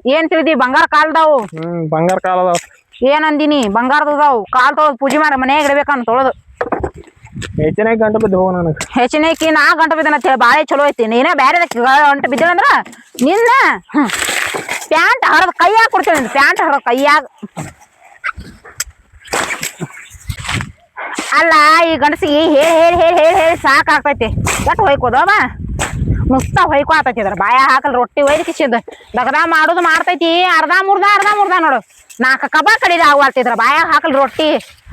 ಏನ್ ತಿಳಿದಿ ಬಂಗಾರ ಕಾಲ್ದಾವು ಬಂಗಾರ ಕಾಲ ಅದಾವ ಏನಂದಿನಿ ಬಂಗಾರದದಾವು ಕಾಲ್ ತೊಳದ್ ಪೂಜೆ ಮಾಡಿ ಮನ್ಯಾಗ ಇಡ್ಬೇಕಂತ ತೊಳದು ಹೆಚ್ಚಿನ ಗಂಟು ಬಿದ್ದು ಹೋಗ ನನಗೆ ಹೆಚ್ಚಿನಕಿ ನಾ ಗಂಟು ಬಿದ್ದನ ಬಾಳೆ ಚಲೋ ಐತಿ ನೀನ ಬ್ಯಾರೆ ಗಂಟು ಬಿದ್ದಳಂದ್ರ ನಿನ್ನ ಪ್ಯಾಂಟ್ ಹರದ ಕೈಯಾಗ ಕೊಡ್ತೇನೆ ಪ್ಯಾಂಟ್ ಹರದ ಕೈಯಾಗ ಅಲ್ಲ ಈ ಗಂಡಸಿಗೆ ಹೇಳಿ ಹೇಳಿ ಹೇಳಿ ಹೇಳಿ ಹೇಳಿ ಸಾಕಾಗ್ತೈತಿ ಗಟ್ಟು ಹೊಯ್ಕೋದವ ನುಸ್ತಾ ಹೊಯ್ಕೋ ಆತೈತಿ ಅದ್ರ ಬಾಯ ಹಾಕಲ್ ರೊಟ್ಟಿ ಒಯ್ದು ಕಿಸಿದ ದಗದ ಮಾಡುದು ಮಾಡ್ತೈತಿ ಅರ್ಧ ಮುರ್ದ ನೋಡು ನಾಲ್ಕು ಕಬ್ಬ ಕಡಿದ ಆಗ್ವಾಳ್ತಿದ್ರ ಬಾಯ ಹಾಕಲ್ ರೊಟ್ಟಿ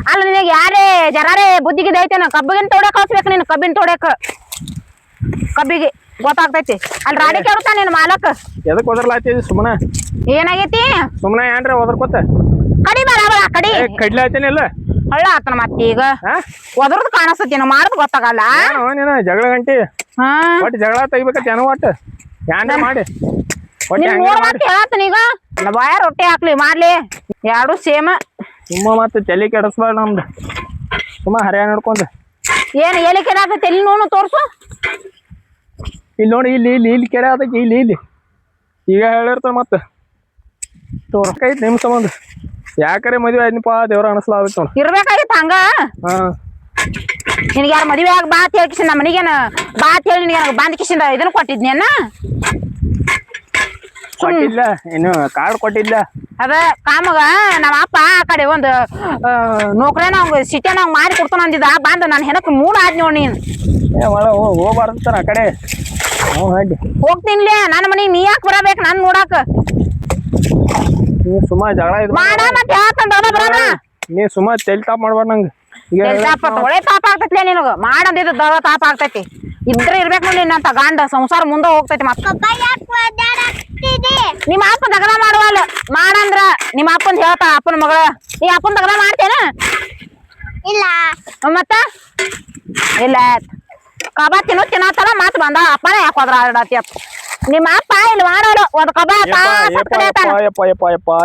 ಅಲ್ಲ ನಿನಗೆ ಯಾರೇ ಜರಾರೇ ಬುದ್ಧಿಗೆ ಐತೇನ ಕಬ್ಬಿಗಿನ ತೋಡೆ ಕಳ್ಸ್ಬೇಕು ನೀನು ಕಬ್ಬಿನ ತೋಡೆಕ ಕಬ್ಬಿಗೆ ಗೊತ್ತಾಗ್ತೈತಿ ಅಲ್ಲಿ ರಾಡಿ ಕೇಳುತ್ತಾ ನೀನು ಮಾಲಕ್ ಎದಕ್ ಒದರ್ಲಾತಿ ಸುಮ್ಮನೆ ಏನಾಗೈತಿ ಸುಮ್ಮನೆ ಏನ್ರ ಒದರ್ಕೋತ ಕಡಿ ಬರ ಕಡಿ ಕಡ್ಲಾತೇನಿ ಇಲ್ಲ ಹಳ್ಳ ಆತನ ಮತ್ತೀಗ ಒದರ್ದು ಕಾಣಿಸ್ತತಿ ಮಾಡೋದು ಗೊತ್ತಾಗಲ್ಲ ನೀನು ಜಗಳ ಗಂಟಿ ಒಟ್ಟು ಜಗಳ ತೆಗಿಬೇಕತ್ ಏನೋ ಒಟ್ಟು ಏನ್ರ ಮಾಡಿ ಹೇಳತ್ತನ ಈಗ ಬಾಯ ರೊಟ್ಟಿ ಹಾಕ್ಲಿ ಮಾಡ್ಲಿ ಎರಡು ಸೇಮ ಸುಮ್ಮ ಮತ್ತೆ ತಲೆ ಕೆಡಿಸ್ಬೇಡ ನಮ್ದು ಸುಮ್ಮ ಹರಿಯಾಣ ನೋಡ್ಕೊಂಡ ಏನ್ ಎಲ್ಲಿ ಕೆಡಾತೈತಿ ಎಲ್ಲಿ ನೋಡು ತೋರ್ಸು ಇಲ್ಲಿ ನೋಡಿ ಇಲ್ಲಿ ಕೆರೆ ಆತೈತಿ ಇಲ್ಲಿ ಈಗ ಹೇಳಿರ್ತಾರ ಮತ್ತೆ ತೋರ್ಕೈತಿ ನಿಮ್ ಸಂಬಂಧ ಯಾಕರೆ ಮದುವೆ ಆಯ್ತಪ್ಪ ದೇವ್ರ ಅನಸ್ಲಾಗತ್ತ ನೋಡ ಇರ್ಬೇಕಾಗಿತ್ತು ಹಂಗ ನಿನಗೆ ಯಾರು ಮದುವೆ ಆಗ ಬಾತ್ ಹೇಳಿ ಕಿಸಿಂದ ಮನಿಗೇನ ಬಾತ್ ಹೇಳಿ ನಿನಗೆ ಬಾಂದ್ ಕಿಸಿಂದ ಇದನ್ನ ಕೊಟ್ಟಿದ್ನಿ ಅನ್ನ ಕೊಟ್ಟಿಲ್ಲ ಏನು ಕಾರ್ಡ್ ಕೊಟ್ಟಿಲ್ಲ ಅದ ಕಾಮಗ ನಮ್ಮ ಅಪ್ಪ ಆ ಕಡೆ ಒಂದು ನೌಕರಿನ ಸಿಟಿನ ಮಾಡಿ ಕೊಡ್ತಾನ ಅಂದಿದ್ದ ಬಂದ ನಾನು ಹೆನಕ್ ಮೂಡ್ ಆದ್ ನೋಡಿ ನೀನ್ ಹೋಗ್ಬಾರ್ದಂತಾನ ಆ ಕಡೆ ಹೋಗ್ತೀನಿಲೇ ನನ್ನ ಮನಿಗೆ ನೀ ಯಾಕೆ ಬರಬೇಕು ನಾನು ನೋಡಾಕ ನೀ ಸುಮ್ಮ ಜಗಳ ಮಾಡ ಮತ್ತೆ ಹೇಳ್ತಾನ ನೀ ಸುಮ್ಮ ತೆಲ್ ತಾಪ್ ಮಾಡ್ಬಾರ್ದು ನಂಗೆ ಒಳ್ಳೆ ತಾಪ ಆಗ್ತೈತಿ ನಿನಗ ಮಾಡಂದಿದ್ದ ದೊಡ್ಡ ತಾಪ ಆಗ್ತೈತಿ ಇದ್ರೆ ಇರ್ಬೇಕು ನೋಡಿ ನಿನ್ನಂತ ಗಂಡ ಸಂಸಾರ ಮುಂದೆ ಹೋಗ್ತೈತಿ ಮತ್ತ ನಿಮ್ಮ ಅಪ್ಪ ದಗದ ಮಾಡುವಲ್ಲ ಮಾಡಂದ್ರ ನಿಮ್ಮ ಅಪ್ಪನ್ ಹೇಳ್ತಾ ಅಪ್ಪನ ಮಗಳ ಈ ಅಪ್ಪನ್ ದಗದ ಮಾಡ್ತೇನ ಇಲ್ಲ ಮತ್ತ ಇಲ್ಲ ಕಬಾ ತಿನ್ನತ್ತಲ್ಲ ಮತ್ ಬಂದ ಅಪ್ಪನೇ ಯಾಕೆ ಹೋದ್ರ ಆಡಾತಿ ಅಪ್ಪ ನಿಮ್ಮ ಅಪ್ಪ ಇಲ್ಲಿ ಮಾಡೋರು ಒಂದ್ ಕಬಾ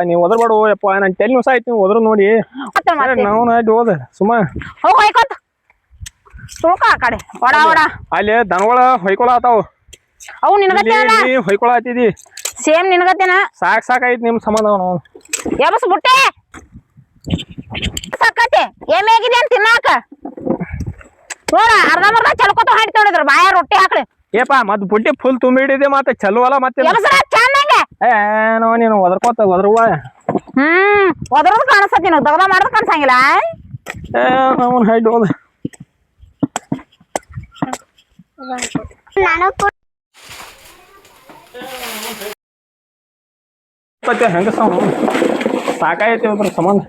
ನೀವು ಒದರ್ಬೇಡ ಯಪ್ಪ ನನ್ ತೆಲ್ ನುಸ ಆಯ್ತು ನೀವು ಒದ್ರ ನೋಡಿ ನಾವು ಹೋದ ಸುಮ್ಮ ಹೋಗ್ ಹೊಯ್ಕೋತ ಸುಳ್ಕ ಆ ಕಡೆ ಒಡ ಅಲ್ಲಿ ದನಗಳ ಹೊಯ್ಕೊಳ ಆತಾವ ಅವು ನಿನಗತ್ತೆ ಹೊಯ್ಕೊಳ ಆತಿದಿ ಸೇಮ್ ನಿನಗತ್ತೇನ ಸಾಕಾಯ್ತು ನಿಮ್ ಸಂಬಂಧ ನಾವು ಎಬಸ್ ಬುಟ್ಟೆ ಸಾಕತ್ತೆ ಏಮೇಗಿದೆ ಅಂತ ತಿನ್ನಾಕ ನೋಡ ಅರ್ಧ ಚಲ್ಕೋತ ಹಾಡಿ ತೊಡಿದ್ರು ಬಾಯ ರೊಟ್ಟಿ ಹಾಕ್ಲಿ ಏಪಾ ಮತ್ ಬುಟ್ಟಿ ಫುಲ್ ತುಂಬಿಡಿದೆ ಮತ್ತೆ ಚಲೋ ಅಲ್ಲ ಮತ್ತೆ ಏನೋ ನೀನು ಒದರ್ಕೋತ ಒದರುವ ಒದರೋದು ಕಾಣಿಸ್ತತಿ ನೀವು ದಗದ ಮಾಡೋದು ಕಾಣಿಸಂಗಿಲ್ಲ ಅವನ್ ಹೈಟ್ ಹೋದ ಹೆಂಗ ಸಾಕಾಯತಿ ಒಬ್ರ ಸಂಬಂಧ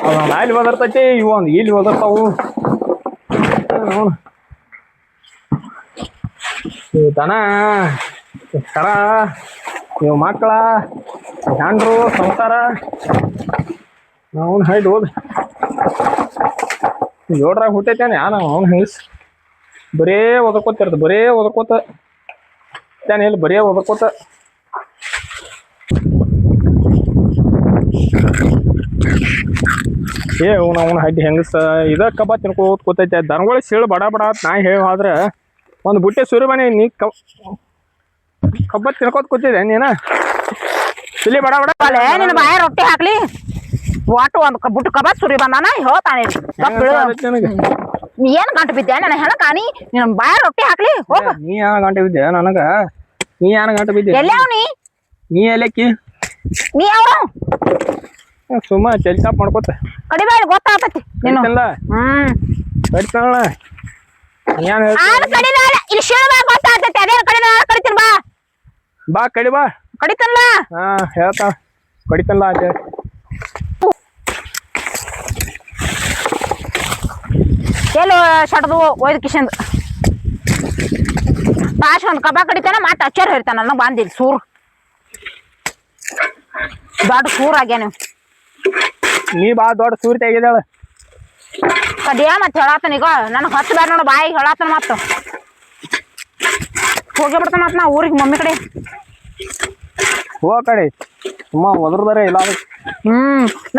ಅವ್ ಅಲ್ಲಿ ಒದರ್ತೈತಿ ಇವು ಒಂದು ಇಲ್ಲಿ ಒದರ್ತಾವು ಇವು ದನ ಕರ ಇವು ಮಕ್ಕಳ ಗಂಡ್ರು ಸಂಸಾರ ಅವನ್ ಹೈಟ್ ಹೋದ ಜೋಡ್ರಾಗ ಹುಟ್ಟೈತೇನೆ ಅವ್ನು ಹೆಂಗಸ್ ಬರೇ ಒದರ್ಕೋತಿರ್ತ ಬರೇ ಒದರ್ಕೋತ ಇಲ್ಲಿ ಬರೇ ಒದರ್ಕೋತ ಅವ್ನ ಹಡ್ಡಿ ಹೆಂಗಸ ಇದ ಕಬ್ಬ ತಿನ್ಕೋತ ಕೂತೈತೆ ದನಗಳು ಸೀಳು ಬಡ ನಾ ಹೇಳಿ ಹೋದ್ರ ಒಂದು ಬುಟ್ಟೆ ಸುರಿ ಬನ್ನಿ ನೀ ಕಬ್ಬ ತಿನ್ಕೋತ ಕೂತಿದ್ದೆ ನೀನ ಇಲ್ಲಿ ಬಡ ನಿನ್ನ ಬಾಯ ರೊಟ್ಟಿ ಹಾಕ್ಲಿ ಒಟ್ಟು ಒಂದು ಬುಟ್ಟು ಕಬ್ಬ ಸುರಿ ಬಂದಾನ ಹೇಳ್ತಾನೆ ನೀ ಏನ್ ಗಂಟು ಬಿದ್ದೆ ನನ್ನ ಹೆಣಕಾನಿ ನಿನ್ನ ಬಾಯ ರೊಟ್ಟಿ ಹಾಕ್ಲಿ ಹೋಗ ನೀ ಯಾವ ಗಂಟೆ ಬಿದ್ದೆ ನನಗ ನೀ ಯಾನ ಗಂಟೆ ಬಿದ್ದೆ ಎಲ್ಲಾವ್ ನೀ ಎಲ್ಲಕ್ಕಿ ನೀ ಅವ್ರು ಸುಮ್ಮ ಚೆಲ್ಚಾಪ್ ಮಾಡ್ಕೋತ ಕಡಿಬೇಡ ಗೊತ್ತಾಗ್ತೈತಿ ನೀನು ಕಡಿತಾಳ ಇಲ್ಲಿ ಶಿವ ಗೊತ್ತಾಗ್ತೈತಿ ಅದೇ ಕಡಿತೀನಿ ಬಾ ಕಡಿ ಬಾ ಕಡಿತಲ್ಲ ಹೇಳ್ತಾಳ ಕಡಿತಲ್ಲ ಆಚೆ ಎಲ್ಲೋ ಶಟದು ಒಯ್ದು ಕಿಶನ್ ತಾಶ್ ಒಂದು ಕಬಾ ಕಡಿತಾನ ಮತ್ತೆ ಅಚ್ಚರ್ ಹೇಳ್ತಾನ ನನಗೆ ಬಂದಿಲ್ಲ ಸೂರು ದೊಡ್ಡ ಸೂರ್ ಆಗ್ಯ ನೀ ಬಾ ದೊಡ್ಡ ಸೂರಿ ತೆಗಿದಾಳ ಕಡಿಯ ಮತ್ತೆ ಹೇಳತ್ತನ ಈಗ ನನಗೆ ಹತ್ತು ಬೇಡ ನೋಡು ಬಾಯಿಗೆ ಹೇಳತ್ತನ ಮತ್ತೆ ಹೋಗಿ ಬಿಡ್ತಾನ ಮತ್ ನಾ ಊರಿಗೆ ಮಮ್ಮಿ ಕಡೆ ಹೋಗ ಕಡೆ ಸುಮ್ಮ ಒದರ್ದಾರೆ ಇಲ್ಲ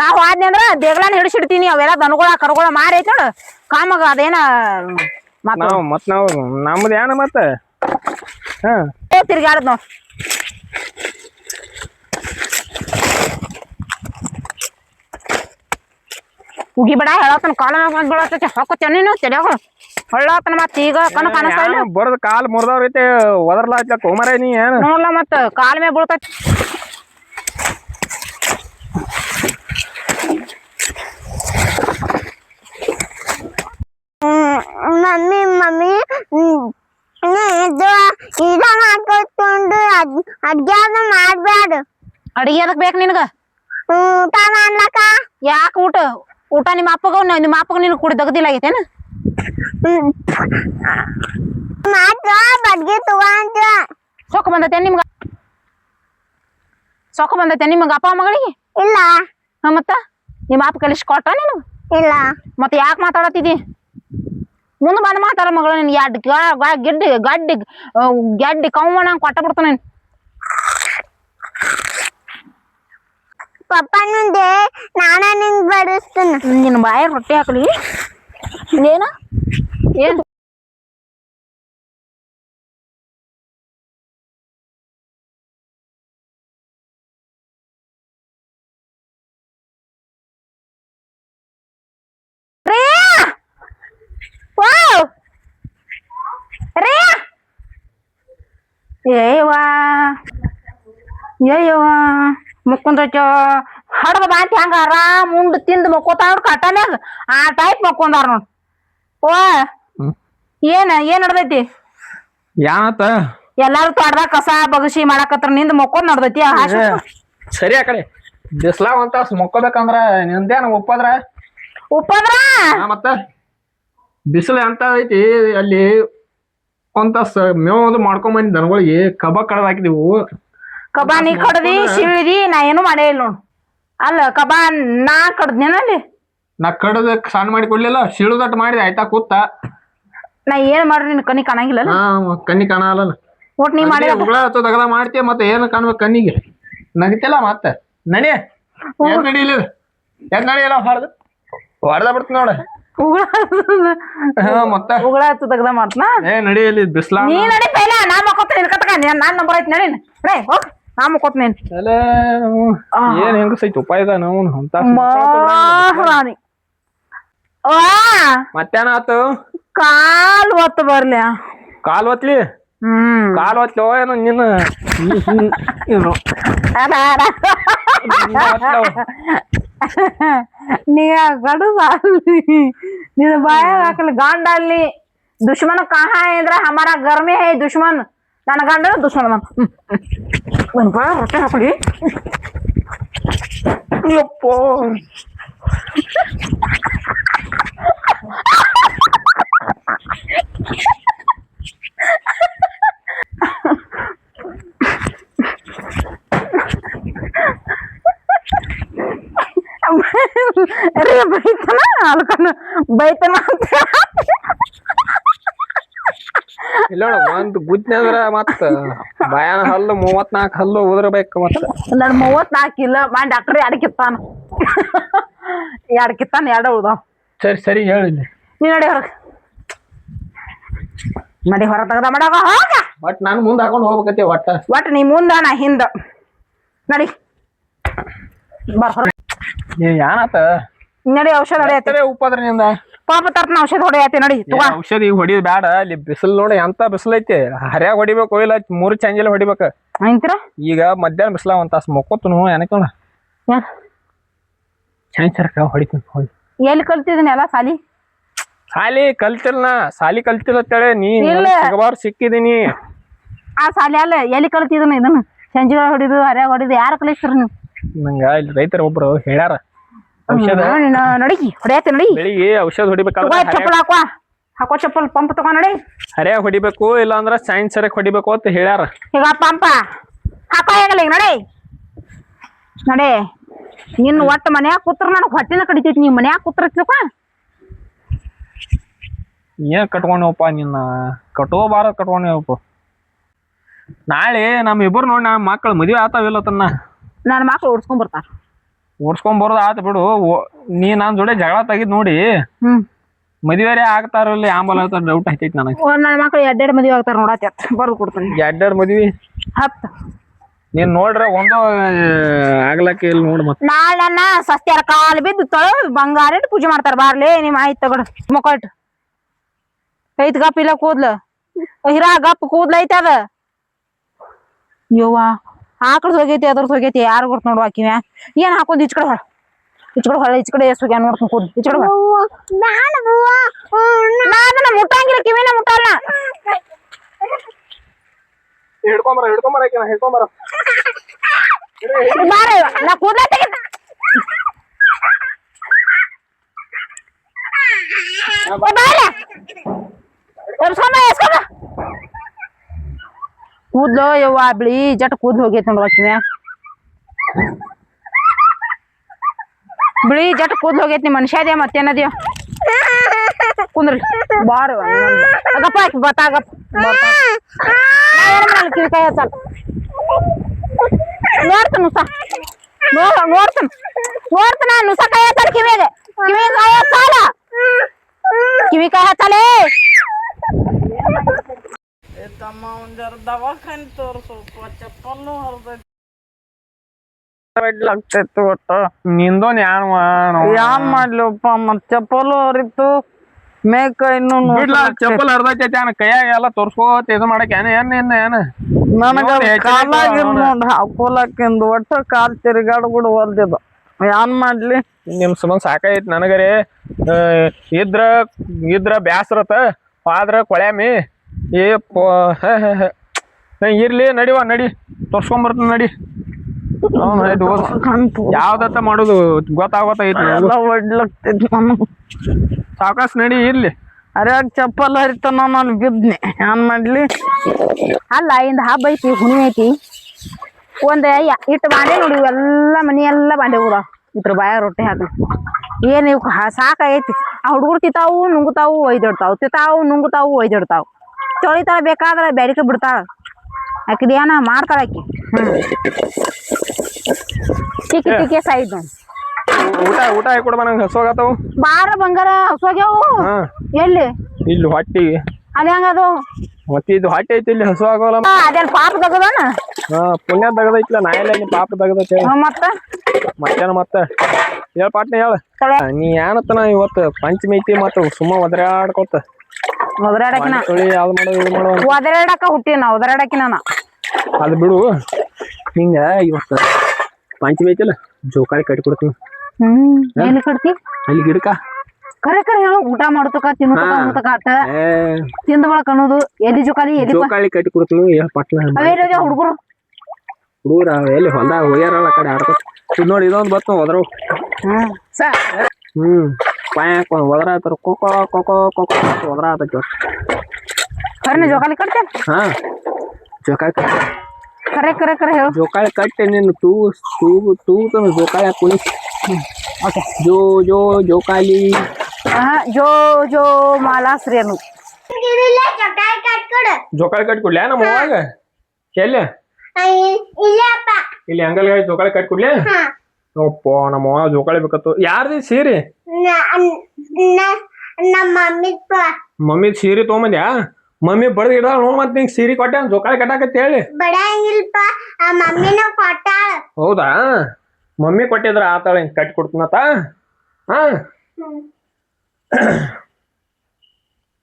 ನಾವು ಆದ್ನಿ ಅಂದ್ರ ದೇಗ್ಲಾನ ಹಿಡಿಸಿಡ್ತೀನಿ ಅವೆಲ್ಲ ದನಗಳ ಕರುಗಳ ಮಾರಿ ಐತ ನೋಡು ಕಾಮಗ ಅದೇನ ಮತ್ ನಾವು ನಮ್ದು ಏನ ಮತ್ತ ತಿರ್ಗಾಡದ್ ನೋಡ್ ಉಗಿ ಬಿಡ ಹೇಳತನ ಕಾಲ ಮ್ಯಾಗ ಬೀಳತೈತಿ ಹಾಕೋತೇನ ನೀನು ತಲ್ಯಾಗ ಹೊಳ್ಳಾತನ ಮತ್ತ ಈಗ ಕಣ್ಣು ಕಾಣಿಸ್ತಾ ಇಲ್ಲ ಬರೋದ್ ಕಾಲ್ ಮುರ್ದವ್ರೈತೆ ಒದರ್ಲಾತ್ಲ ಕೋಮರ ನೀ ಏನ್ ನೋಡ್ಲ ಮತ್ತ ಕಾಲ ಮ್ಯಾಗ ಬೀಳ್ತೈತಿ ಮಮ್ಮಿ ಮಮ್ಮಿ ಇದು ಇದ ಮಾಡ್ಕೊಂಡು ಅಡ್ಗೆ ಮಾಡ್ಬೇಡ ಅಡಿಗೆ ಅದಕ್ ಬೇಕು ನಿನಗ ಊಟ ಮಾಡ್ಲಕ್ಕ ಯಾಕೆ ಊಟ ನಿಮ್ಮ ಅಪ್ಪಗ ನಿನ್ ಕೂಡಿ ದಗದಿಲ್ಲ ಆಗೈತೇನ ಮಾತ್ರ ಬಡ್ಗೆ ತಗೊಂಡ ಸೊಕ್ಕ ಬಂದೈತೆ ನಿಮ್ಗ ಅಪ್ಪ ಮಗಳಿಗೆ ಇಲ್ಲ ಮತ್ತ ನಿಮ್ಮ ಅಪ್ಪ ಕಲಿಸಿ ಕೊಟ್ಟ ನೀನು ಇಲ್ಲ ಮತ್ತೆ ಯಾಕೆ ಮಾತಾಡತ್ತಿದಿ ಮುಂದೆ ಬಂದು ಮಾತಾಡ ಮಗಳ ನಿನ್ ಗಡ್ಡಿ ಕೌಮಣ ಕೊಟ್ಟ ಬಿಡ್ತಾನ ಪಪ್ಪನುಂದೆ ನಾನ ನಿಂಗ್ ಬಡಿಸ್ತೀನಿ ನಿನ್ನ ಬಾಯ ರೊಟ್ಟಿ ಹಾಕಲಿ ಏನ ಏನ್ ಮುಕ್ಕೊಂದೈತ ಹಡದ ಬಾಂತಿ ಹಂಗ ಆರಾಮ್ ಉಂಡ್ ತಿಂದ್ ಮಕ್ಕೋತಾವ್ರ ಕಟ್ಟನ್ಯಾಗ ಆ ಟೈಪ್ ಮಕ್ಕೊಂದಾರ ನೋಡ್ ಓ ಏನ್ ನಡ್ದೈತಿ ಯಾನತ್ತ ಎಲ್ಲಾರು ತೋಟದಾಗ ಕಸ ಬಗಸಿ ಮಾಡಾಕತ್ರ ನಿಂದ ಮಕ್ಕೋದ್ ನಡ್ದೈತಿ ಸರಿ ಆ ಕಡೆ ಬಿಸ್ಲಾವ್ ಅಂತ ಮಕ್ಕೋಬೇಕಂದ್ರ ನಿಂದೇನ ಉಪ್ಪದ್ರ ಮತ್ತ ಬಿಸಿಲು ಅಂತ ಐತಿ ಅಲ್ಲಿ ಒಂತ ಮೇವ್ ಮಾಡ್ಕೊಂಡ್ ಬಂದಿ ದನಗಳಿಗೆ ಕಬ ಕಡದ್ ಹಾಕಿದಿವು ಕಬಾ ನೀ ಕಡ್ದಿ ಶಿಳಿದಿ ನಾ ಏನು ಮಾಡೇ ಇಲ್ಲ ನೋಡ್ ಅಲ್ಲ ಕಬಾ ನಾ ಕಡ್ದ್ನೇನಲ್ಲಿ ನಾ ಕಡದ ಸಣ್ಣ ಮಾಡಿ ಕೊಡ್ಲಿಲ್ಲ ಶಿಳುದಟ್ ಮಾಡಿದೆ ಆಯ್ತಾ ಕೂತ ನಾ ಏನ್ ಮಾಡ್ರಿ ನಿನ್ ಕಣ್ಣಿ ಕಾಣಂಗಿಲ್ಲ ಕಣ್ಣಿ ಕಾಣಲ್ಲ ಒಟ್ ನೀ ಮಾಡಿ ಉಗಳ ತಗದ ಮಾಡ್ತೀಯ ಮತ್ತೆ ಏನ್ ಕಾಣ್ಬೇಕು ಕಣ್ಣಿಗೆ ನಗಿತಿಲ್ಲ ಮತ್ತೆ ನಡಿ ಏನ್ ನಡಿಲಿ ಎದ್ ನಡಿಯಲ್ಲ ಹೊಡೆದ ಬಿಡ್ತ ನೋಡ ಮತ್ತ ಉಗಳ ಹತ್ತು ತೆಗ್ದ ಮಾಡ್ತನಾ ನಡಿಯಲ್ಲಿ ಬಿಸ್ಲಾ ನೀ ನಡಿ ಪೈಲ ನಾ ಮಕ್ಕೋತೀನಿ ನಿನ್ಕತ್ಕ ನಾನ್ ನಂಬರ್ ಐತಿ ನಡಿ ರೇ ಹೋಗ್ ನಾ ಮಕ್ಕೋತೀನಿ ಏನ್ ಹೆಂಗ ಸೈತ್ ಉಪಾಯ ಇದ ನಾವು ಅಂತ ಮತ್ತೇನ ಆತು ಕಾಲ್ ಒತ್ತು ಬರ್ಲಿ ಕಾಲ್ ಒತ್ಲಿ ಕಾಲ್ ಒತ್ಲಿ ಏನೋ ನಿನ್ನ ನೀ ಗಡು ನಿನ್ನ ಬಾಯ ಹಾಕಲಿ ಗಂಡ ಅಲ್ಲಿ ದುಶ್ಮನ್ ಕಹಾ ಅಂದ್ರೆ ಹಮಾರ ಗರ್ಮೆ ಹೇ ದುಶ್ಮನ್ ನನ್ನ ಗಂಡ ದುಶ್ಮನ್ ರೊಟ್ಟೆ ಹಾಕಲಿ ಯಪ್ಪೋ ಬೈತನ ಅಲ್ಕನ ಬೈತನ ಇಲ್ಲ ಒಂದ್ ಗುದ್ನಂದ್ರ ಮತ್ತ ಭಯಾನ ಹಲ್ಲು 34 ಹಲ್ಲು ಉದ್ರಬೇಕು ಮತ್ತ ನನ್ 34 ಇಲ್ಲ ಮಾಡಿ ಡಾಕ್ಟರ್ ಎರಡು ಕಿತ್ತಾನ ಎರಡು ಉಳ್ದಾವ್ ಸರಿ ಹೇಳಿಲ್ಲ ನೀ ನಡಿ ಹೊರಗ ನಡಿ ಹೊರ ತೆಗ್ದ ಮಾಡಾಗ ಹೋಗ ಒಟ್ ನಾನು ಮುಂದೆ ಹಾಕೊಂಡು ಹೋಗ್ಬೇಕತಿ ಒಟ್ಟು ನೀ ಮುಂದ ನಾ ಹಿಂದ ನಡಿ ಬರ್ ಹೊರ ಯಾನತ ನಡಿ ಔಷಧ ಹೊಡೆಯತಿ ಉಪ್ಪದ್ರ ನಿಂದ ಪಾಪ ತರ್ತನ ಔಷಧ ಹೊಡೆಯತಿ ನಡಿ ಔಷಧಿ ಹೊಡಿದ್ ಬ್ಯಾಡ ಅಲ್ಲಿ ಬಿಸಿಲು ನೋಡಿ ಎಂತ ಬಿಸಿಲೈತಿ ಹರ್ಯಾಗ ಹೊಡಿಬೇಕು ಇಲ್ಲ 3 ಚಂಜಲಿ ಹೊಡಿಬೇಕ ಅಂತೀರ ಈಗ ಮಧ್ಯಾಹ್ನ ಬಿಸಿಲ ಒಂದ್ ತಾಸು ಮೊಕ್ಕೋತನು ಏನಕ್ಕೆ ಚಂಚರ್ಕ ಹೊಡಿತೀನಿ ಹೋಗಿ ಎಲ್ಲಿ ಕಲ್ತಿದ್ದೀನಿ ಎಲ್ಲ ಸಾಲಿ ಕಲ್ತಿಲ್ಲ ಸಾಲಿ ಕಲ್ತಿಲ್ಲ ಅಂತೇಳಿ ನೀ ಸಿಗಬಾರ್ದು ಸಿಕ್ಕಿದೀನಿ ಆ ಸಾಲಿ ಅಲ್ಲ ಎಲ್ಲಿ ಕಲ್ತಿದನ ಇದನ್ನ ಸಂಜೆ ಹೊಡಿದು ಹರ್ಯಾಗ ಹೊಡಿದು ಯಾರು ಕಲಿಸ್ತಾರ ನೀವು ನಂಗ ಇಲ್ಲಿ ರೈತರ ಒಬ್ರು ಹೇಳ್ಯಾರ ಔಷಧ ನಡಿಗಿ ಹೊಡೆಯತ್ತೆ ನಡಿ ಬೆಳಿಗ್ಗೆ ಔಷಧ ಹೊಡಿಬೇಕಾದ್ರೆ ಚಪ್ಪಲ್ ಹಾಕೋ ಚಪ್ಪಲ್ ಪಂಪ್ ತಗೋ ನಡಿ ಹರ್ಯಾಗ ಹೊಡಿಬೇಕು ಇಲ್ಲ ಅಂದ್ರ ಸೈನ್ಸ್ ಸರಿಯಾಗಿ ಹೊಡಿಬೇಕು ಅಂತ ಹೇಳ್ಯಾರ ಈಗ ಪಂಪ ಹಾಕೋ ಹೇಗಲ್ಲ ಈಗ ನಡೆ ನಿನ್ನ ಒಟ್ಟು ಮನ್ಯಾಗ ಕೂತ್ರ ನನಗೆ ಹೊಟ್ಟಿನ ಕಡಿತೈತಿ ನೀವು ಮನ್ಯಾಗ ಕೂತ್ರಪ್ಪ ಏನ್ ಕಟ್ಕೊಂಡವಪ್ಪ ನಿನ್ನ ಕಟ್ಕೋಬಾರ ಕಟ್ಕೊಂಡವಪ್ಪ ನಾಳೆ ನಮ್ಮ ಇಬ್ಬರು ನೋಡಿ ನಮ್ಮ ಮಕ್ಳು ಮದುವೆ ಆತಾವಿಲ್ಲ ತನ್ನ ನನ್ನ ಮಕ್ಳು ಓಡಿಸ್ಕೊಂಡ್ ಬರ್ತಾರ ಓಡಿಸ್ಕೊಂಡ್ ಬರೋದು ಆತ ಬಿಡು ನೀ ನನ್ನ ಜೋಡಿ ಜಗಳ ತೆಗಿದ್ ನೋಡಿ ಮದುವೆ ಆಗ್ತಾರಲ್ಲಿ ಆಂಬಲ್ ಆಗ್ತಾರ ಡೌಟ್ ಐತೈತಿ ನನಗೆ ನನ್ನ ಮಕ್ಳು 2 ಮದುವೆ ಆಗ್ತಾರ ನೋಡತ್ತ ಬರ್ದು ಕೊಡ್ತೀನಿ 2 ಮದ್ವಿ 10 ನೀನ್ ನೋಡ್ರ ಒಂದು ಆಗ್ಲಕ್ಕೆ ಇಲ್ಲಿ ನೋಡ್ ಮತ್ತ ನಾಳೆನ್ನ ಸಸ್ತ್ಯಾರ ಕಾಲು ಬಿದ್ದು ತೊಳೆದು ಬಂಗಾರ ಇಟ್ಟು ಪೂಜೆ ಮಾಡ್ತಾರ ಬಾರ್ಲಿ ನಿಮ್ ಆಯ್ತು ತಗೊಡು ಮೊಕೊಟ್ಟು ಐತ್ ಗಪ್ ಇಲ್ಲ ಕೂದ್ಲು ಹಿರಾ ಗಪ್ ಕೂದ್ಲು ಐತೆ ಅದ ಯವ್ವ ಆಕಳದ್ ಹೋಗೈತಿ ಅದ್ರದ್ ಹೋಗೈತಿ ಯಾರು ಗೊತ್ತ ನೋಡುವ ಕಿವ್ಯಾ ಏನ್ ಹಾಕೋದ್ ಇಚ್ಕಡೆ ಹೊಳ ಇಚ್ಕಡೆ ಎಸ್ ಹೋಗ್ಯಾನ ನೋಡ್ಕೊಂಡ್ ಕೂದ್ಲು ಇಚ್ಕಡೆ ನಾ ಅದನ್ನ ಮುಟ್ಟಂಗಿಲ್ಲ ಕಿವಿನ ಮುಟ್ಟಲ್ಲ ಹಿಡ್ಕೊಂಬರ ಹಿಡ್ಕೊಂಬರ ಬಾರ ನಾ ಕೂದ್ಲ ತೆಗಿ ಕೂದ್ಲು ಯವ್ವ ಬಿಳಿ ಜಟ್ ಕೂದ್ಲು ಹೋಗೈತಿ ನೋಡುವ ಕಿವ್ಯಾ ಬಿಳಿ ಜಟ್ ಕೂದ್ಲು ಹೋಗೈತಿ ನಿಮ್ ಮನುಷ್ಯದೇ ಮತ್ತೇನದ್ಯೋ ಕುಂದ್ರಿ ಬಾರ ಗಪ್ಪ ಹಾಕಿ ಬತ್ತಾಗಪ್ಪ ಕಿವಿ ಕೈ ಹಚ್ಚಲ್ಲ ನೋಡ್ತಾನ ನುಸ ನೋಡ್ತಾನ ನುಸ ಕೈ ಹಚ್ಚಲ್ಲ ಕಿವಿಗೆ ಕಿವಿ ಕೈ ಹಚ್ಚಲ್ಲ ಕಿವಿ ಕೈ ಹಚ್ಚಲೇ ತಮ್ಮ ಒಂದ್ ಜರ ದವಾಖಾನೆ ತೋರ್ಸಪ್ಪ ಚಪ್ಪಲ್ನು ಹರ್ದೈತಿ ಆಗ್ತೈತಿ ಒಟ್ಟ ನಿಂದೊಂದ್ ಯಾನ್ ಮಾಡ್ಲಪ್ಪ ಮತ್ ಚಪ್ಪಲು ಹರಿತು ಮೇಕ ಇನ್ನು ಬಿಡ್ಲ ಚಪ್ಪಲ್ ಹರ್ದೈತಿ ಕೈಯಾಗ ಎಲ್ಲ ತೋರ್ಸ್ಕೋತ ಇದು ಮಾಡಕ್ ಏನ ನನಗ ಕಾಲಾಗಿರ್ ನೋಡ್ ಹಾಕೋಲಕ್ಕಿಂದ ಒಟ್ಟ ಕಾಲ್ ತಿರುಗಾಡ್ ಕೂಡ ಹೊಲ್ದಿದ ಯಾನ್ ಮಾಡ್ಲಿ ನಿಮ್ ಸಂಬಂಧ ಸಾಕಾಯ್ತು ನನಗರೆ ಇದ್ರ ಬ್ಯಾಸ್ರತ ಆದ್ರ ಕೊಳ್ಯಾಮಿ ಇರ್ಲಿ ನಡಿವ ನಡಿ ತೋರ್ಸ್ಕೊಂಬರ್ತ ನಡಿ ಯಾವ್ದತ್ತ ಮಾಡುದು ಗೊತ್ತಾಗತ್ತೈತಿ ಒಡ್ಲಕ್ತೈತಿ ನನಗ ಸಾವಕಾಶ ನಡಿ ಇರ್ಲಿ ಅರ್ಯಾಗ ಚಪ್ಪಲ್ ಹರಿತ ನಾನು ಬಿದ್ನಿ ಏನ್ ಮಾಡ್ಲಿ ಅಲ್ಲ ಇಂದ ಹಬ್ಬ ಐತಿ ಹುಣ್ಣಿ ಐತಿ ಒಂದ್ ಇಟ್ಟು ಬಾಂಡೆ ನೋಡಿ ಇವೆಲ್ಲ ಮನಿ ಎಲ್ಲ ಬಾಂಡೆ ಕೂಡ ಇದ್ರ ಬಾಯಾಗ ರೊಟ್ಟಿ ಹಾಕಿ ಏನ್ ಇವ್ ಸಾಕಾಗೈತಿ ಆ ಹುಡುಗರು ತಿಂತಾವು ನುಂಗುತಾವು ಒಯ್ದಿಡ್ತಾವು ತಿಂತಾವು ನುಂಗುತಾವು ಒಯ್ದಿಡ್ತಾವು ತೊಳಿತಾಳ ಬೇಕಾದ್ರ ಬ್ಯಾಡಿಕೆ ಬಿಡ್ತಾಳ ಆಕಿದ ಏನ ಮಾಡ್ತಾಳ ಆಕಿ ಟಿಕೆ ಸೈಡ್ ಊಟ ಕೊಡ್ಬ ನಂಗೆ ಹಸೋಗತ್ತವು ಬಾರ ಬಂಗಾರ ಹಸೋಗ್ಯಾವು ಎಲ್ಲಿ ಇಲ್ಲಿ ಹೊಟ್ಟಿಗೆ ಅದ ಹೆಂಗದು ಮತ್ತೆ ಇದು ಹೊಟ್ಟೆ ಐತಿ ಇಲ್ಲಿ ಹಸು ಆಗೋಲ್ಲ ಅದೇನ್ ಪಾಪ ತಗದಾನ ಪುಣ್ಯ ತಗದೈತಿಲ್ಲ ನಾ ಎಲ್ಲ ನೀ ಪಾಪ ತಗದೈತಿ ಮತ್ತೇನ ಮತ್ತೆ ಹೇಳ ಪಾಟ್ನ ಹೇಳ ನೀ ಏನತ್ತನ ಇವತ್ತು ಪಂಚಮಿ ಐತಿ ಮತ್ತ ಸುಮ್ಮ ಒದರಾಡ್ಕೊತ ಒದರಾಡಕಿನ ಯಾವ್ದು ಮಾಡೋದು ಇದು ಮಾಡೋ ಒದರಾಡಕ ಹುಟ್ಟಿನ ಒದರಾಡಕಿನ ಅದು ಬಿಡು ಹಿಂಗ ಇವತ್ತು ಪಂಚಮಿ ಐತಿಲ್ಲ ಜೋಕಾಲಿ ಕಟ್ಟಿ ಕೊಡ್ತೀನಿ ಎಲ್ಲಿ ಕಟ್ತಿ ಅಲ್ಲಿ ಗಿಡಕ ಕರೆ ಹೇಳು ಊಟ ಮಾಡ್ತಕ ತಿನ್ನತಕ ಆಟ ತಿಂದ ಬಳಕ ಅನ್ನೋದು ಎಲ್ಲಿ ಜೋಕಾಲಿ ಎಲ್ಲಿ ಜೋಕಾಲಿ ಕಟ್ಟಿ ಕೊಡ್ತೀನಿ ಪಟ್ನ ಹುಡುಗರು ಹುಡುಗರ ಎಲ್ಲಿ ಹೊಲ್ದಾಗ ಹೋಗ್ಯಾರಲ್ಲ ಆ ಕಡೆ ಆಡ್ಕೊತ ಇದು ನೋಡಿ ಇದೊಂದು ಬತ್ತು ಒದ್ರ ಪಾಯಕ್ ಒದ್ರ ಆತರ ಕೋಕೋ ಕೋಕೋ ಕೋಕೋ ಒದ್ರ ಆತೈತಿ ಕರೆ ಜೋಕಾಲಿ ಕಟ್ತೇನೆ ಹಾ ಜೋಕಾಲಿ ಕರೆ ಹೇಳು ಜೋಕಾಲಿ ಕಟ್ಟಿ ನೀನು ತೂತನ ಜೋಕಾಲಿ ಹಾಕಿ ಓಕೆ ಜೋಕಾಲಿ ಜೋ ಮಾಲಾಶ್ರೀ ಅನ್ನು ಜೋಕಾಲಿ ಕಟ್ಕೊಡ್ಲ ನಮ್ಮ ಅವಾಗ ಎಲ್ಲಿ ಇಲ್ಲಿ ಅಂಗಲ್ ಜೋಕಾಲಿ ಕಟ್ಕೊಡ್ಲಿ ಒಪ್ಪ ನಮ್ಮ ಅವ ಜೋಕಾಲಿ ಬೇಕತ್ತು ಯಾರ್ದಿ ಸೀರೆ ಮಮ್ಮಿ ಸೀರೆ ತೊಗೊಂಬಂದ್ಯಾ ಮಮ್ಮಿ ಬಡ್ದು ಇಡ ನೋಡ್ ಮತ್ ನಿಂಗೆ ಸೀರೆ ಕೊಟ್ಟೆ ಜೋಕಾಲಿ ಕಟ್ಟಾಕತ್ ಹೇಳಿ ಹೌದಾ ಮಮ್ಮಿ ಕೊಟ್ಟಿದ್ರ ಆತಾಳ ಹಿಂಗ್ ಕಟ್ಟಿ ಕೊಡ್ತೀನತ್ತ ಹಾ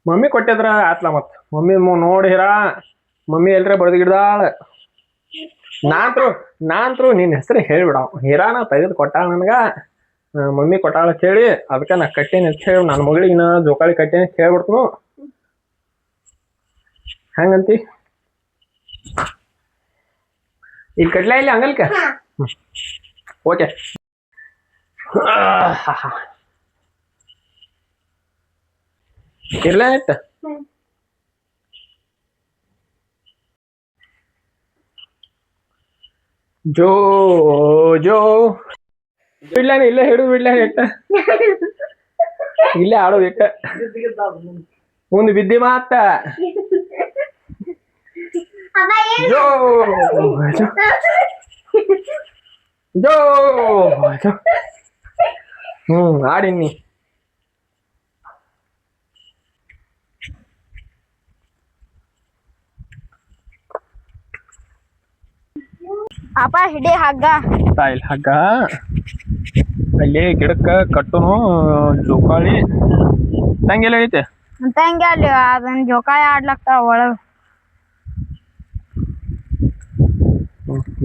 ಮಮ್ಮಿ ಕೊಟ್ಟಿದ್ರ ಆತ್ಲ ಮತ್ ಮಮ್ಮಿ ನೋಡಿರ ಮಮ್ಮಿ ಎಲ್ರ ಬಡ್ದು ಗಿಡ್ದಾಳ ನಾಂತ್ರು ನಿನ್ ಹೆಸರು ಹೇಳ್ಬಿಡ ಹೀರಾನ ತೆಗೆದು ಕೊಟ್ಟಾಳ ನನ್ಗ ಮಮ್ಮಿ ಕೊಟ್ಟಾಳ ಅಂತ ಹೇಳಿ ಅದಕ್ಕ ನಾ ಕಟ್ಟೇನಿ ಅಂತ ಹೇಳಿ ನನ್ನ ಮಗಳಿಗೆ ನಾ ಜೋಕಾಲಿ ಕಟ್ಟೇನಿ ಅಂತ ಹೇಳ್ಬಿಡ್ತನು ಹಂಗಂತಿ ಇಲ್ಲಿ ಕಟ್ಲಾ ಇಲ್ಲಿ ಅಂಗಲ್ಕ ಓಕೆ ಇರ್ಲ ಆಯ್ತ ಜೋ ಬಿಡ್ಲಾನ ಇಲ್ಲೇ ಹಿಡಿದು ಬಿಡ್ಲಾನ ಇಟ್ಟ ಇಲ್ಲೇ ಆಡೋದು ಇಟ್ಟ ಮುಂದೆ ಬಿದ್ದಿ ಮಾತ ಜೋ ಜೋ ಆಡಿನಿ ಅಪ್ಪ ಹಿಡಿ ಹಗ್ಗ ತಾಯಿಲ್ ಹಗ್ಗ ಅಲ್ಲಿ ಗಿಡಕ್ಕ ಕಟ್ಟುನು ಜೋಕಾಳಿ ತಂಗೆಲ್ಲ ಐತೆ ಅಂತ ಹಂಗೆ ಅಲ್ಲಿ ಅದನ್ನ ಜೋಕಾಲಿ ಆಡ್ಲಕ್ತಾವ ಒಳಗ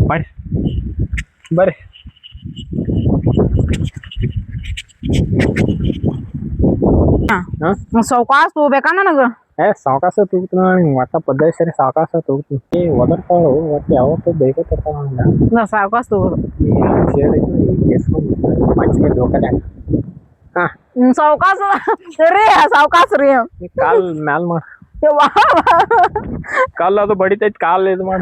ಮಾಡಿ ಬರ್ರಿ ಸೌಕಾಸ್ ತಗೋಬೇಕಾ ನನಗ ಸಾವಕಾಶ ತೂಗ್ತೀನಿ ಹಿಂಗೆ ಒಟ್ಟ ಪದ್ಧತಿ ಸರಿ ಸಾವಕಾಶ ತೂಗ್ತೀನಿ ಒದರ್ತಾಳು ಒಟ್ಟು ಯಾವತ್ತೂ ಬೇಕತ್ತಿರ್ತಾಳ ಸಾವಕಾಸ್ ತಗೋದು ಮಂಚಿಗೆ ಜೋಕಾಲಿ ಸಾವಕಾಸ ರೀ ಸಾವಕಾಸ ರೀ ಕಾಲ್ ಮ್ಯಾಲ್ ಮಾಡ ಕಾಲ್ ಅದು ಬಡಿತೈತಿ ಕಾಲ್ ಇದು ಮಾಡ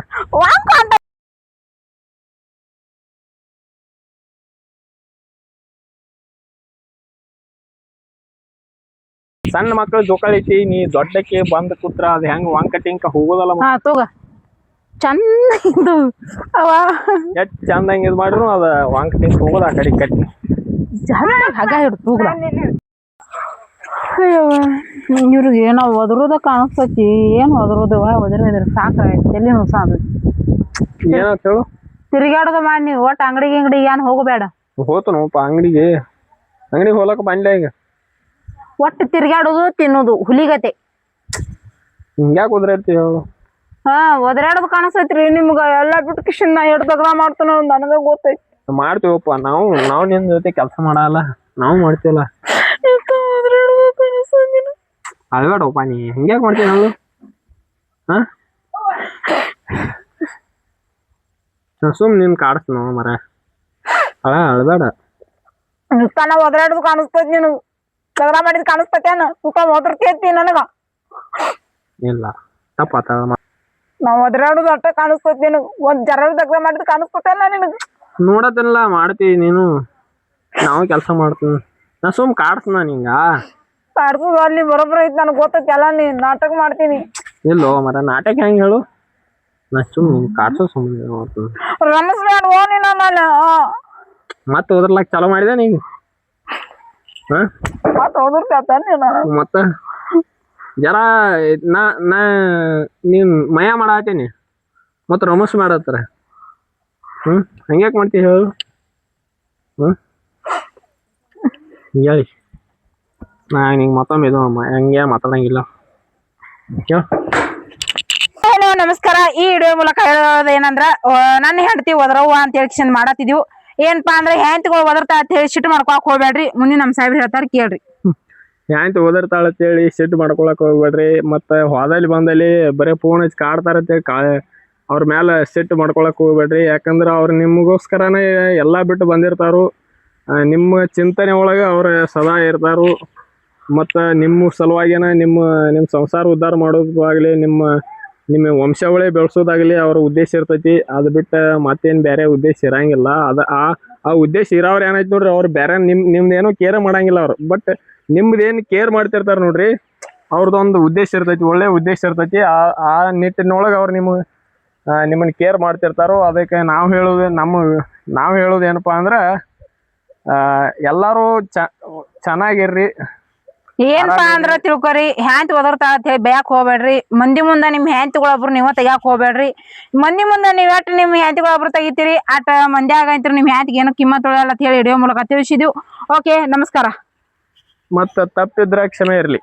ಸಣ್ಣ ಮಕ್ಕಳು ಜೋಕಾಲಿ ಐತಿ ನೀ ದೊಡ್ಡಕ್ಕೆ ಬಂದ್ ಕೂತ್ರ ಅದ್ ಹೆಂಗ್ ವಾಂಕ ಟಿಂಕ ಹೋಗೋದಲ್ಲ ಹಾ ತೋಗ ಚಂದ ಇದು ಅವ ಎಷ್ಟ್ ಚಂದಂಗ್ ಇದ್ ಮಾಡಿದ್ರು ಅದ ವಾಂಕ ಟಿಂಕ ಹೋಗೋದ ಆ ಕಡೆ ಕಟ್ಟಿ ಹಗ್ಗ ಹಿಡ್ದು ತೂಗ್ಲ ಅಯ್ಯವ ಇವ್ರಿಗೆ ಏನೋ ಒದರೋದ ಕಾಣಿಸ್ತೈತಿ ಏನು ಒದರೋದವ ಒದರ ಸಾಕಾಯ್ತು ಎಲ್ಲಿ ನುಸ ಅದು ಏನಂತ ಹೇಳು ತಿರುಗಾಡೋದು ಮಾಡಿ ನೀವು ಒಟ್ಟು ಅಂಗಡಿಗೆ ಏನು ಹೋಗಬೇಡ ಹೋತನಪ್ಪ ಅಂಗಡಿಗೆ ಹೋಲಕ್ ಬಂದ್ಲ ಈಗ ಒಟ್ಟು ತಿರುಗಾಡೋದು ತಿನ್ನೋದು ಹುಲಿಗತೆ ಹಿಂಗ್ಯಾಕೆ ಉದ್ರೈತಿ ಹೇಳು ಹಾ ಒದರಾಡೋದು ಕಾಣಿಸ್ತೈತ್ರಿ ನಿಮ್ಗ ಎಲ್ಲಾ ಬಿಟ್ಟು ಕಿಶನ್ ನಾ ಎಡ್ ತಗದ ಮಾಡ್ತಾನ ನನಗ ಗೊತ್ತೈತಿ ಮಾಡ್ತೀವಪ್ಪ ನಾವು ನಿನ್ ಜೊತೆ ಕೆಲಸ ಮಾಡಲ್ಲ ನಾವು ಮಾಡ್ತೀವಲ್ಲ ಅಳ್ಬೇಡಪ್ಪ ನೀ ಹಿಂಗ್ಯಾಕೆ ಮಾಡ್ತೀವಿ ನಾವು ಸುಮ್ ನಿನ್ ಕಾಡಿಸ್ ನಾವು ಮರ ಅಳ್ಬೇಡ ನಿಸ್ತಾನ ಒದರಾಡೋದು ಕಾಣಿಸ್ತೈತಿ ನೀನು ತಗದ ಮಾಡಿದ್ ಕಾಣಿಸ್ತೈತೇನ ಸುತ್ತ ಒದರ್ಕೈತಿ ನನಗ ಇಲ್ಲ ತಪ್ಪಾತ ನಾವ್ ಒದರಾಡೋದು ಅಟ್ಟ ಕಾಣಿಸ್ತೈತಿ ನಿನಗ ಒಂದ್ ಜರ ತಗದ ಮಾಡಿದ್ ಕಾಣಿಸ್ತೈತೇನ ನಿನಗ ನೋಡತ್ತಲ್ಲ ಮಾಡ್ತೀವಿ ನೀನು ನಾವು ಕೆಲಸ ಮಾಡ್ತೀವಿ ನಾ ಸುಮ್ ಕಾಡ್ಸ್ನ ನಿಂಗ ಕಾಡ್ಸೋದು ಅಲ್ಲಿ ಬರೋಬ್ಬರ ಐತಿ ನನಗೆ ಗೊತ್ತೈತಿ ಎಲ್ಲ ನೀ ನಾಟಕ ಮಾಡ್ತೀನಿ ಇಲ್ಲೋ ಮರ ನಾಟಕ ಹೆಂಗ್ ಹೇಳು ನಾ ಸುಮ್ ನಿಂಗೆ ಕಾಡ್ಸೋ ಸುಮ್ಮನೆ ನೋಡ್ತೀನಿ ರಮಸ್ಬೇಡ ಓ ನೀನು ನಾನು ಮತ್ತೆ ಓದ್ರಲಾಕ್ ಚಾಲೂ ಮಾಡಿದೆ ನೀಗ ಮತ್ತೆ ಓದಿರ್ತಾತ ನೀನು ಮತ್ತ ಜರ ನಾ ನೀನ್ ಮಯ ಮಾಡಾತೀನಿ ಮತ್ತ ರಮಸ್ ಮಾಡತ್ತಾರ ಹಂಗ್ಯಾಕ್ ಮಾಡ್ತೀವಿ ಹೇಳು ಹೇಳಿ ನಾ ನಿಂಗೆ ಮತ್ತೊಮ್ಮೆ ಇದು ಹಂಗೆ ಮಾತಾಡಂಗಿಲ್ಲ ಹಲೋ ನಮಸ್ಕಾರ ಈ ವಿಡಿಯೋ ಮೂಲಕ ಹೇಳೋದು ಏನಂದ್ರ ನನ್ನ ಹೆಂಡತಿ ಒದರವ್ವ ಅಂತ ಹೇಳಿ ಚಂದ ಮಾಡತ್ತಿದ್ವು ಏನಪ್ಪಾ ಅಂದ್ರೆ ಹೆಂಡತಿಗಳು ಒದರ್ತಾ ಅಂತ ಹೇಳಿ ಸಿಟ್ಟು ಮಾಡ್ಕೊಳಕ್ ಹೋಗ್ಬೇಡ್ರಿ ಮುಂದೆ ನಮ್ಮ ಸಾಹೇಬ್ರು ಹೇಳ್ತಾರ ಕೇಳ್ರಿ ಹೆಂಡತಿ ಓದಿರ್ತಾಳ ಅಂತೇಳಿ ಸಿಟ್ಟು ಮಾಡ್ಕೊಳಕ್ ಹೋಗ್ಬೇಡ್ರಿ ಮತ್ತೆ ಹೋದಲ್ಲಿ ಬಂದಲ್ಲಿ ಬರೀ ಫೋನ್ ಹಚ್ಚಿ ಕಾಡ್ತಾರ ಅಂತೇಳಿ ಅವ್ರ ಮ್ಯಾಲ ಸಿಟ್ಟು ಮಾಡ್ಕೊಳಕ್ ಹೋಗ್ಬೇಡ್ರಿ ಯಾಕಂದ್ರ ಅವ್ರು ನಿಮಗೋಸ್ಕರನೇ ಎಲ್ಲಾ ಬಿಟ್ಟು ಬಂದಿರ್ತಾರು ನಿಮ್ಮ ಚಿಂತನೆ ಒಳಗ ಅವ್ರ ಸದಾ ಇರ್ತಾರು ಮತ್ತ ನಿಮ್ಮ ಸಲುವಾಗಿನ ನಿಮ್ಮ ಸಂಸಾರ ಉದ್ಧಾರ ಮಾಡೋದಾಗ್ಲಿ ನಿಮ್ಮ ವಂಶಾವಳಿ ಬೆಳೆಸೋದಾಗ್ಲಿ ಅವ್ರ ಉದ್ದೇಶ ಇರ್ತೈತಿ ಅದು ಬಿಟ್ಟು ಮತ್ತೇನ್ ಬೇರೆ ಉದ್ದೇಶ ಇರಂಗಿಲ್ಲ ಅದ ಆ ಉದ್ದೇಶ ಇರೋರು ಏನೈತಿ ನೋಡ್ರಿ ಅವ್ರು ಬೇರೆ ನಿಮ್ದೇನೋ ಕೇರ್ ಮಾಡಂಗಿಲ್ಲ ಅವ್ರು ಬಟ್ ನಿಮ್ದೇನು ಕೇರ್ ಮಾಡ್ತಿರ್ತಾರ ನೋಡ್ರಿ ಅವ್ರದ್ದೊಂದು ಉದ್ದೇಶ ಇರ್ತೈತಿ ಒಳ್ಳೆ ಉದ್ದೇಶ ಇರ್ತೈತಿ ಆ ನಿಟ್ಟಿನೊಳಗೆ ಅವ್ರು ನಿಮ್ಮನ್ನ ಕೇರ್ ಮಾಡ್ತಿರ್ತಾರೋ ಅದಕ್ಕೆ ನಾವು ಹೇಳೋದು ಏನಪ್ಪಾ ಅಂದ್ರ ಎಲ್ಲಾರು ಚೆನ್ನಾಗಿರ್ರಿ ಏನಪ್ಪಾ ಅಂದ್ರ ತಿಳ್ಕೊರಿ ಹ್ಯಾಂತಿ ಒದರ್ತಾಳ ಅಂತ ಹೇಳಿ ಬೇಯಕ್ ಹೋಗ್ಬೇಡ್ರಿ ಮಂದಿ ಮುಂದ ನಿಮ್ ಹ್ಯಾಂತಿಗಳೊಬ್ರು ನೀವ ತೆಗ್ಯಾಕ್ ಹೋಗ್ಬೇಡ್ರಿ ಮಂದಿ ಮುಂದ ನೀವ್ ಎಟ್ ನಿಮ್ ಹ್ಯಾಂತಿಗಳೊಬ್ರು ತೆಗಿತೀರಿ ಅಟ್ ಮಂದ್ಯಾಗ ಐತ್ರಿ ನಿಮ್ ಹ್ಯಾಂತಿಗೆ ಏನೋ ಕಿಮ್ಮತ್ ಉಳಿಯಲ್ಲ ಅಂತ ಹೇಳಿ ವಿಡಿಯೋ ಮೂಲಕ ತಿಳಿಸಿದ್ವು ಓಕೆ ನಮಸ್ಕಾರ ಮತ್ತ ತಪ್ಪಿದ್ರ ಕ್ಷಮೆ ಇರ್ಲಿ.